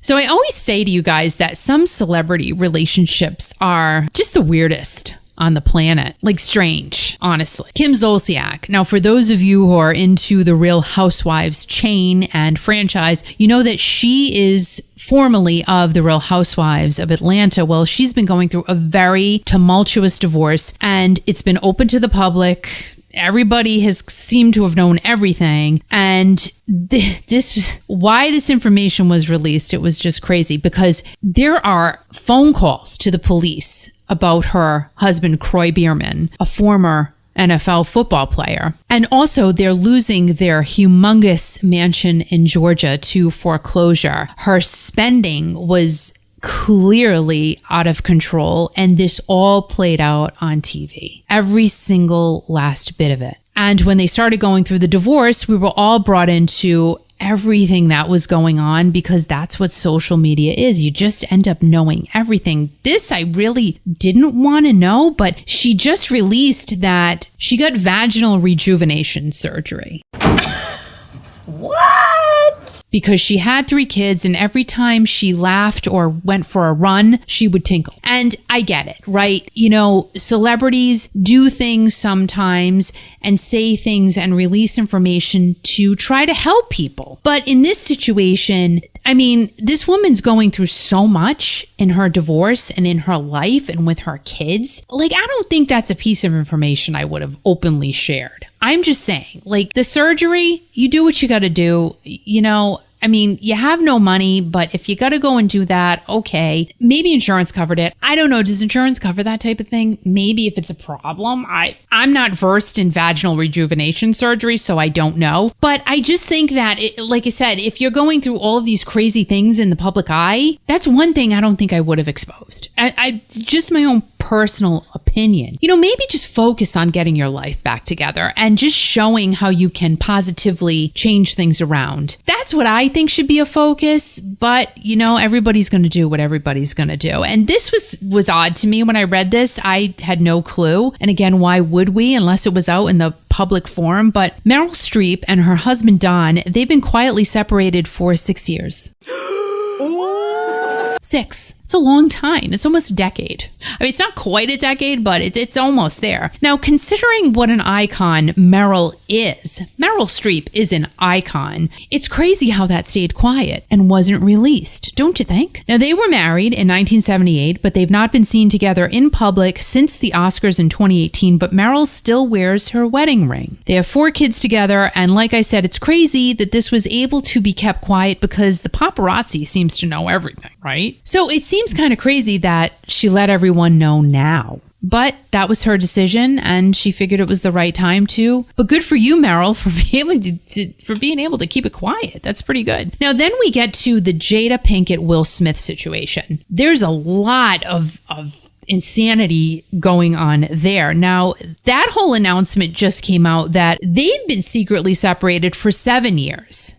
So I always say to you guys that some celebrity relationships are just the weirdest on the planet. Like strange, honestly. Kim Zolciak. Now, for those of you who are into the Real Housewives chain and franchise, you know that she is formerly of the Real Housewives of Atlanta. Well, she's been going through a very tumultuous divorce, and it's been open to the public. Everybody has seemed to have known everything. And why this information was released, it was just crazy, because there are phone calls to the police about her husband, Croy Bierman, a former NFL football player. And also, they're losing their humongous mansion in Georgia to foreclosure. Her spending was clearly out of control, and this all played out on TV. Every single last bit of it. And when they started going through the divorce, we were all brought into everything that was going on, because that's what social media is. You just end up knowing everything. This I really didn't want to know, but she just released that she got vaginal rejuvenation surgery. What? Because she had 3 kids, and every time she laughed or went for a run, she would tinkle. And I get it, right? You know, celebrities do things sometimes and say things and release information to try to help people. But in this situation, I mean, this woman's going through so much in her divorce and in her life and with her kids. Like, I don't think that's a piece of information I would have openly shared. I'm just saying, like, the surgery, you do what you got to do. You know, I mean, you have no money, but if you got to go and do that, okay. Maybe insurance covered it. I don't know. Does insurance cover that type of thing? Maybe if it's a problem. I'm not versed in vaginal rejuvenation surgery, so I don't know. But I just think that, like I said, if you're going through all of these crazy things in the public eye, that's one thing I don't think I would have exposed. I just my own personal opinion. You know, maybe just focus on getting your life back together and just showing how you can positively change things around. That's what I think should be a focus, but you know, everybody's going to do what everybody's going to do. And this was odd to me when I read this. I had no clue. And again, why would we, unless it was out in the public forum? But Meryl Streep and her husband Don, they've been quietly separated for 6 years. 6. It's a long time. It's almost a decade. I mean, it's not quite a decade, but it's almost there. Now, considering what an icon Meryl Streep is an icon. It's crazy how that stayed quiet and wasn't released, don't you think? Now, they were married in 1978, but they've not been seen together in public since the Oscars in 2018, but Meryl still wears her wedding ring. They have 4 kids together, and like I said, it's crazy that this was able to be kept quiet because the paparazzi seems to know everything, right? So it seems kind of crazy that she let everyone know now. But that was her decision, and she figured it was the right time to. But good for you, Meryl, for being able to keep it quiet. That's pretty good. Now, then we get to the Jada Pinkett Will Smith situation. There's a lot of insanity going on there. Now, that whole announcement just came out that they've been secretly separated for 7 years.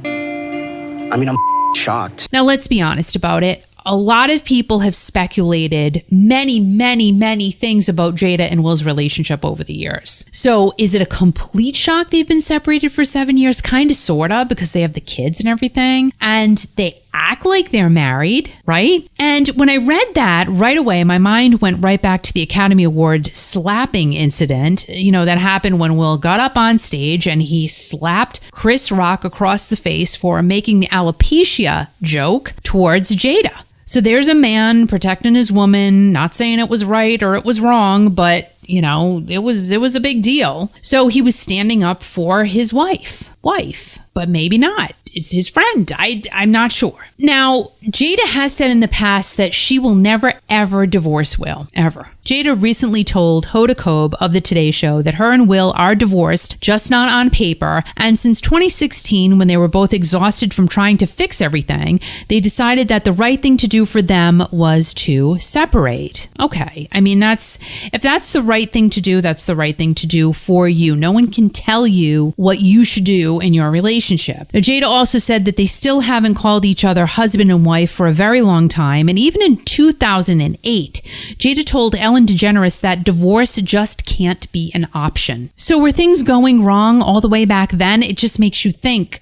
I mean, I'm shocked. Now, let's be honest about it. A lot of people have speculated many things about Jada and Will's relationship over the years. So is it a complete shock they've been separated for 7 years? Kind of, sort of, because they have the kids and everything. And they act like they're married, right? And when I read that, right away, my mind went right back to the Academy Award slapping incident, you know, that happened when Will got up on stage and he slapped Chris Rock across the face for making the alopecia joke towards Jada. So there's a man protecting his woman, not saying it was right or it was wrong, but you know, it was a big deal. So he was standing up for his wife, but maybe not. It's his friend. I'm not sure. Now, Jada has said in the past that she will never, ever divorce Will, ever. Jada recently told Hoda Kotb of The Today Show that her and Will are divorced, just not on paper. And since 2016, when they were both exhausted from trying to fix everything, they decided that the right thing to do for them was to separate. Okay. I mean, if that's the right thing to do, that's the right thing to do for you. No one can tell you what you should do in your relationship. Now, Jada also said that they still haven't called each other husband and wife for a very long time. And even in 2008, Jada told Ellen DeGeneres that divorce just can't be an option. So were things going wrong all the way back then? It just makes you think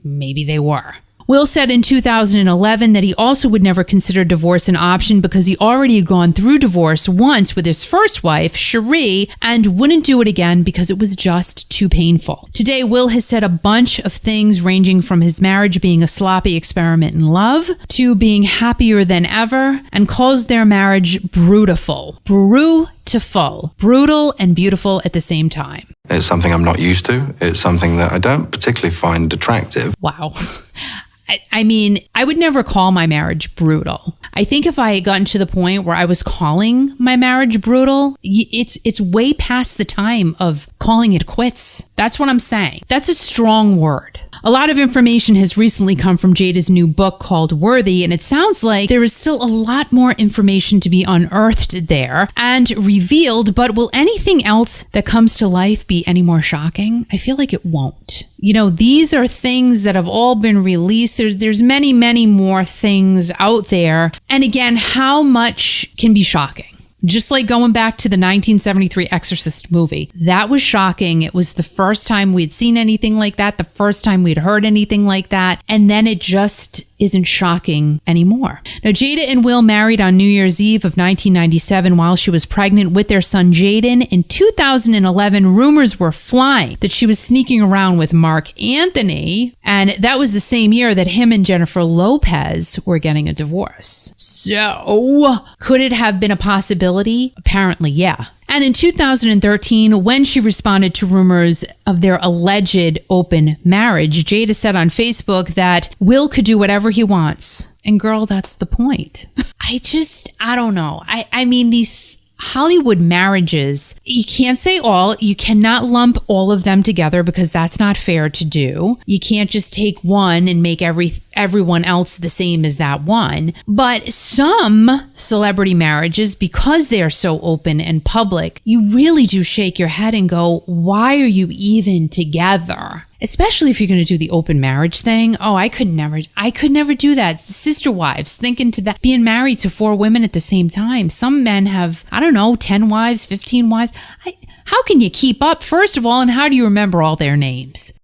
maybe they were. Will said in 2011 that he also would never consider divorce an option because he already had gone through divorce once with his first wife, Cherie, and wouldn't do it again because it was just too painful. Today, Will has said a bunch of things ranging from his marriage being a sloppy experiment in love to being happier than ever, and calls their marriage brutal. Brutal and beautiful at the same time. It's something I'm not used to. It's something that I don't particularly find attractive. Wow. I mean, I would never call my marriage brutal. I think if I had gotten to the point where I was calling my marriage brutal, it's way past the time of calling it quits. That's what I'm saying. That's a strong word. A lot of information has recently come from Jada's new book called Worthy, and it sounds like there is still a lot more information to be unearthed there and revealed, but will anything else that comes to life be any more shocking? I feel like it won't. You know, these are things that have all been released. There's many, many more things out there. And again, how much can be shocking? Just like going back to the 1973 Exorcist movie. That was shocking. It was the first time we'd seen anything like that, the first time we'd heard anything like that, and then it just isn't shocking anymore. Now, Jada and Will married on New Year's Eve of 1997 while she was pregnant with their son Jaden. In 2011, rumors were flying that she was sneaking around with Mark Anthony, and that was the same year that him and Jennifer Lopez were getting a divorce. So, could it have been a possibility? Apparently, yeah. And in 2013, when she responded to rumors of their alleged open marriage, Jada said on Facebook that Will could do whatever he wants. And girl, that's the point. I don't know. I mean, these Hollywood marriages, you can't say all, you cannot lump all of them together because that's not fair to do. You can't just take one and make everyone else the same as that one. But some celebrity marriages, because they are so open and public, you really do shake your head and go, why are you even together? Especially if you're going to do the open marriage thing. Oh, I could never do that. Sister wives, think into that. Being married to 4 women at the same time. Some men have, 10 wives, 15 wives. How can you keep up, first of all, and how do you remember all their names?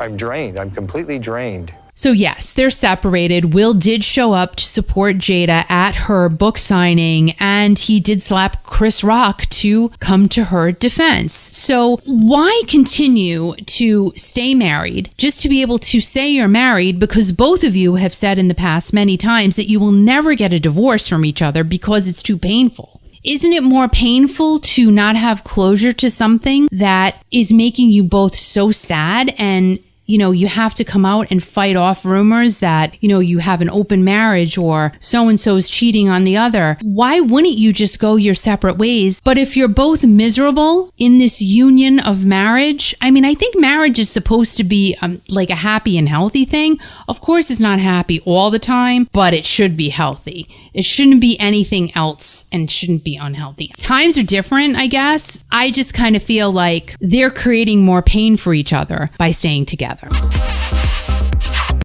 I'm drained. I'm completely drained. So yes, they're separated. Will did show up to support Jada at her book signing, and he did slap Chris Rock to come to her defense. So why continue to stay married just to be able to say you're married, because both of you have said in the past many times that you will never get a divorce from each other because it's too painful? Isn't it more painful to not have closure to something that is making you both so sad, and you have to come out and fight off rumors that, you have an open marriage or so-and-so's cheating on the other? Why wouldn't you just go your separate ways? But if you're both miserable in this union of marriage, I think marriage is supposed to be like a happy and healthy thing. Of course, it's not happy all the time, but it should be healthy. It shouldn't be anything else and shouldn't be unhealthy. Times are different, I guess. I just kind of feel like they're creating more pain for each other by staying together.